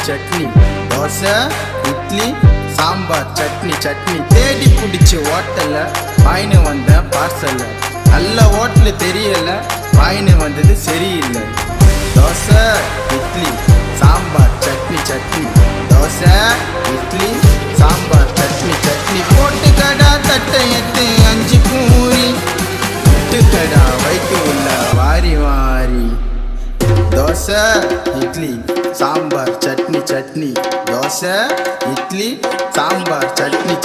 சட்னி தோசை இட்லி சாம்பார் சட்னி தேடி பிடிச்சி ஹோட்டல்ல வாயின்னு வந்தேன் பார்சல்ல நல்ல ஹோட்டல் தெரியல வாயின்னு வந்தது சரியில்லை தோசை இட்லி சாம்பார் சட்னி தோசை இட்லி சாம்பார் சட்னி போட்டு கடா தட்டை எத்து 5 பூரி விட்டு கடா வைத்து உள்ள வாரி வாரி தோசை இட்லி சாம்பார் சட்னி தோசை இட்லி சாம்பார் சட்னி